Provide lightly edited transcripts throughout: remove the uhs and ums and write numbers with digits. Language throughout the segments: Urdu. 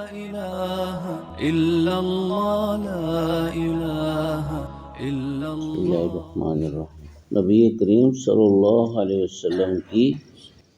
إله إلا الله لا إله إلا بسم اللہ الله. الرحمن الرحیم۔ نبی کریم صلی اللہ علیہ وسلم کی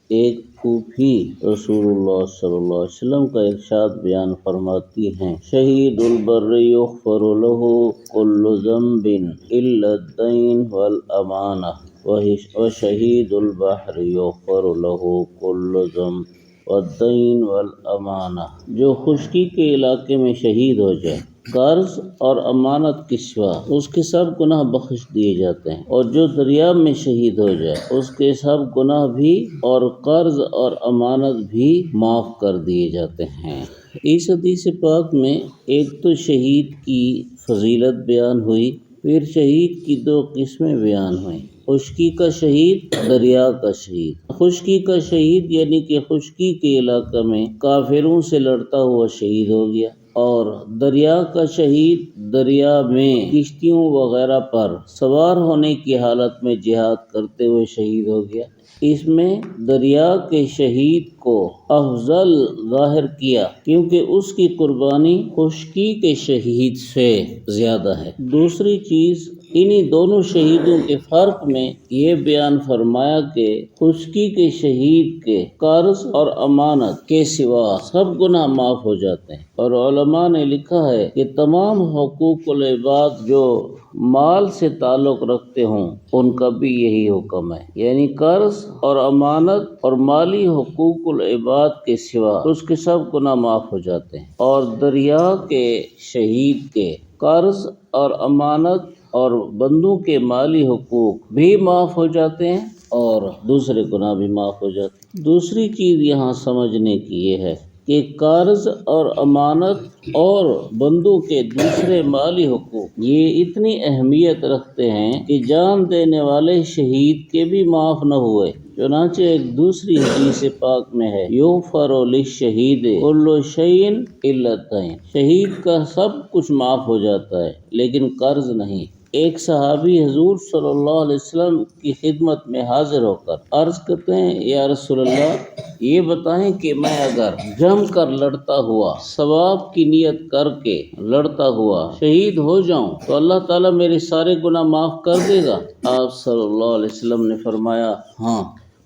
ایک پھوپھی رسول اللہ صلی اللہ علیہ وسلم کا ارشاد بیان فرماتی ہیں، شہید البر یغفر له کل ذنب الا الدین والامانہ وشہید البحر یغفر له کل ذنب والدین والامانہ۔ جو خشکی کے علاقے میں شہید ہو جائے، قرض اور امانت کے سوا اس کے سب گناہ بخش دیے جاتے ہیں، اور جو دریا میں شہید ہو جائے اس کے سب گناہ بھی اور قرض اور امانت بھی معاف کر دیے جاتے ہیں۔ اس حدیث پاک میں ایک تو شہید کی فضیلت بیان ہوئی، پھر شہید کی دو قسمیں بیان ہوئیں، خشکی کا شہید، دریا کا شہید۔ خشکی کا شہید یعنی کہ خشکی کے علاقے میں کافروں سے لڑتا ہوا شہید ہو گیا، اور دریا کا شہید دریا میں کشتیوں وغیرہ پر سوار ہونے کی حالت میں جہاد کرتے ہوئے شہید ہو گیا۔ اس میں دریا کے شہید کو افضل ظاہر کیا کیونکہ اس کی قربانی خشکی کے شہید سے زیادہ ہے۔ دوسری چیز، انہی دونوں شہیدوں کے فرق میں یہ بیان فرمایا کہ خشکی کے شہید کے قرض اور امانت کے سوا سب گناہ معاف ہو جاتے ہیں، اور علماء نے لکھا ہے کہ تمام حقوق العباد جو مال سے تعلق رکھتے ہوں ان کا بھی یہی حکم ہے، یعنی قرض اور امانت اور مالی حقوق العباد کے سوا اس کے سب گناہ معاف ہو جاتے ہیں، اور دریا کے شہید کے قرض اور امانت اور بندوں کے مالی حقوق بھی معاف ہو جاتے ہیں اور دوسرے گناہ بھی معاف ہو جاتے ہیں۔ دوسری چیز یہاں سمجھنے کی یہ ہے کہ قرض اور امانت اور بندوں کے دوسرے مالی حقوق یہ اتنی اہمیت رکھتے ہیں کہ جان دینے والے شہید کے بھی معاف نہ ہوئے۔ چنانچہ ایک دوسری حدیث پاک میں ہے، یغفر للشہید کل شیء الا الدین، شہید کا سب کچھ معاف ہو جاتا ہے لیکن قرض نہیں۔ ایک صحابی حضور صلی اللہ علیہ وسلم کی خدمت میں حاضر ہو کر عرض کرتے ہیں، یا رسول اللہ، یہ بتائیں کہ میں اگر جم کر لڑتا ہوا، ثواب کی نیت کر کے لڑتا ہوا شہید ہو جاؤں تو اللہ تعالیٰ میرے سارے گناہ معاف کر دے گا؟ آپ صلی اللہ علیہ وسلم نے فرمایا ہاں۔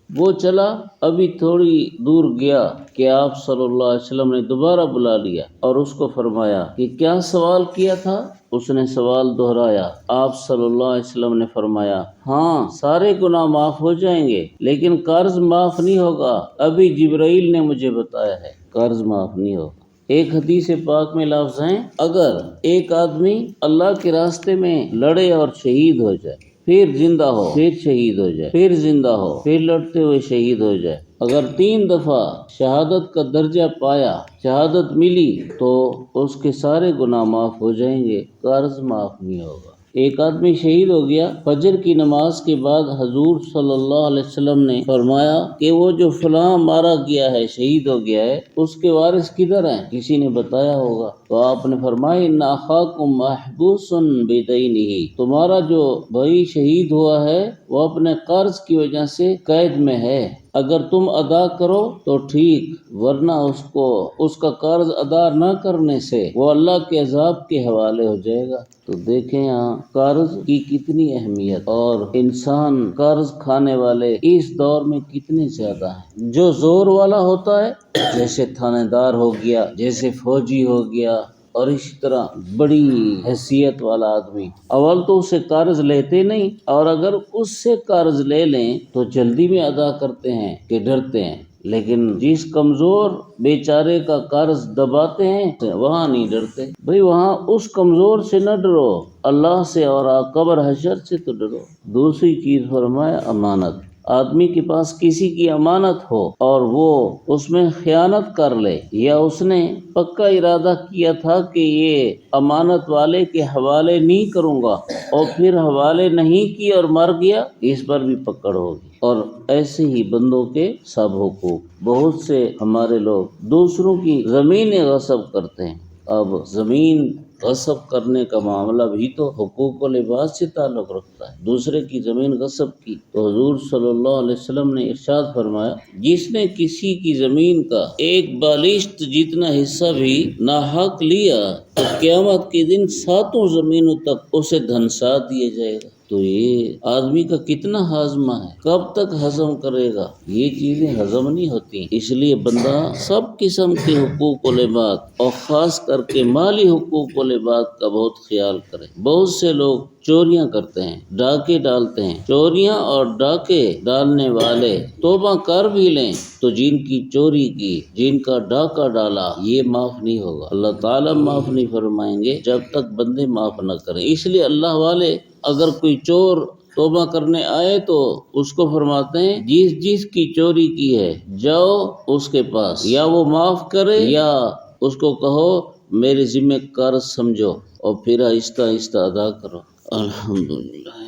وہ چلا، ابھی تھوڑی دور گیا کہ آپ صلی اللہ علیہ وسلم نے دوبارہ بلا لیا اور اس کو فرمایا کہ کیا سوال کیا تھا؟ اس نے سوال دہرایا۔ آپ صلی اللہ علیہ وسلم نے فرمایا ہاں، سارے گناہ معاف ہو جائیں گے لیکن قرض معاف نہیں ہوگا، ابھی جبرائیل نے مجھے بتایا ہے، قرض معاف نہیں ہوگا۔ ایک حدیث پاک میں لفظ ہیں، اگر ایک آدمی اللہ کے راستے میں لڑے اور شہید ہو جائے، پھر زندہ ہو، پھر شہید ہو جائے، پھر زندہ ہو، پھر لڑتے ہوئے شہید ہو جائے، اگر 3 دفعہ شہادت کا درجہ پایا، شہادت ملی، تو اس کے سارے گناہ معاف ہو جائیں گے، قرض معاف نہیں ہوگا۔ ایک آدمی شہید ہو گیا، فجر کی نماز کے بعد حضور صلی اللہ علیہ وسلم نے فرمایا کہ وہ جو فلاں مارا گیا ہے، شہید ہو گیا ہے، اس کے وارث کدھر ہیں؟ کسی نے بتایا ہوگا تو آپ نے فرمایا ان اخاکم محبوس بدینہ، تمہارا جو بھائی شہید ہوا ہے وہ اپنے قرض کی وجہ سے قید میں ہے، اگر تم ادا کرو تو ٹھیک، ورنہ اس کا قرض ادا نہ کرنے سے وہ اللہ کے عذاب کے حوالے ہو جائے گا۔ تو دیکھیں یہاں قرض کی کتنی اہمیت، اور انسان قرض کھانے والے اس دور میں کتنے زیادہ ہیں۔ جو زور والا ہوتا ہے، جیسے تھانے دار ہو گیا، جیسے فوجی ہو گیا، اور اسی طرح بڑی حیثیت والا آدمی، اول تو اسے قرض لیتے نہیں، اور اگر اس سے قرض لے لیں تو جلدی میں ادا کرتے ہیں کہ ڈرتے ہیں، لیکن جس کمزور بیچارے کا قرض دباتے ہیں وہاں نہیں ڈرتے۔ بھئی وہاں اس کمزور سے نہ ڈرو، اللہ سے اور قبر حشر سے تو ڈرو۔ دوسری چیز فرمایا امانت، آدمی کے پاس کسی کی امانت ہو اور وہ اس میں خیانت کر لے، یا اس نے پکا ارادہ کیا تھا کہ یہ امانت والے کے حوالے نہیں کروں گا اور پھر حوالے نہیں کی اور مر گیا، اس پر بھی پکڑ ہوگی۔ اور ایسے ہی بندوں کے سب حقوق، بہت سے ہمارے لوگ دوسروں کی زمینیں غصب کرتے ہیں۔ اب زمین غصب کرنے کا معاملہ بھی تو حقوق العباد سے تعلق رکھتا ہے، دوسرے کی زمین غصب کی۔ تو حضور صلی اللہ علیہ وسلم نے ارشاد فرمایا، جس نے کسی کی زمین کا ایک بالشت جتنا حصہ بھی ناحق لیا تو قیامت کے دن 7 زمینوں تک اسے دھنسا دیا جائے گا۔ تو یہ آدمی کا کتنا ہاضمہ ہے، کب تک ہضم کرے گا؟ یہ چیزیں ہضم نہیں ہوتی، اس لیے بندہ سب قسم کے حقوق العباد اور خاص کر کے مالی حقوق العباد کا بہت خیال کرے۔ بہت سے لوگ چوریاں کرتے ہیں، ڈاکے ڈالتے ہیں۔ چوریاں اور ڈاکے ڈالنے والے توبہ کر بھی لیں تو جن کی چوری کی، جن کا ڈاکہ ڈالا، یہ معاف نہیں ہوگا، اللہ تعالیٰ معاف نہیں فرمائیں گے جب تک بندے معاف نہ کریں۔ اس لیے اللہ والے اگر کوئی چور توبہ کرنے آئے تو اس کو فرماتے ہیں جس کی چوری کی ہے جاؤ اس کے پاس، یا وہ معاف کرے یا اس کو کہو میرے ذمہ قرض سمجھو اور پھر آہستہ آہستہ ادا کرو۔ الحمدللہ۔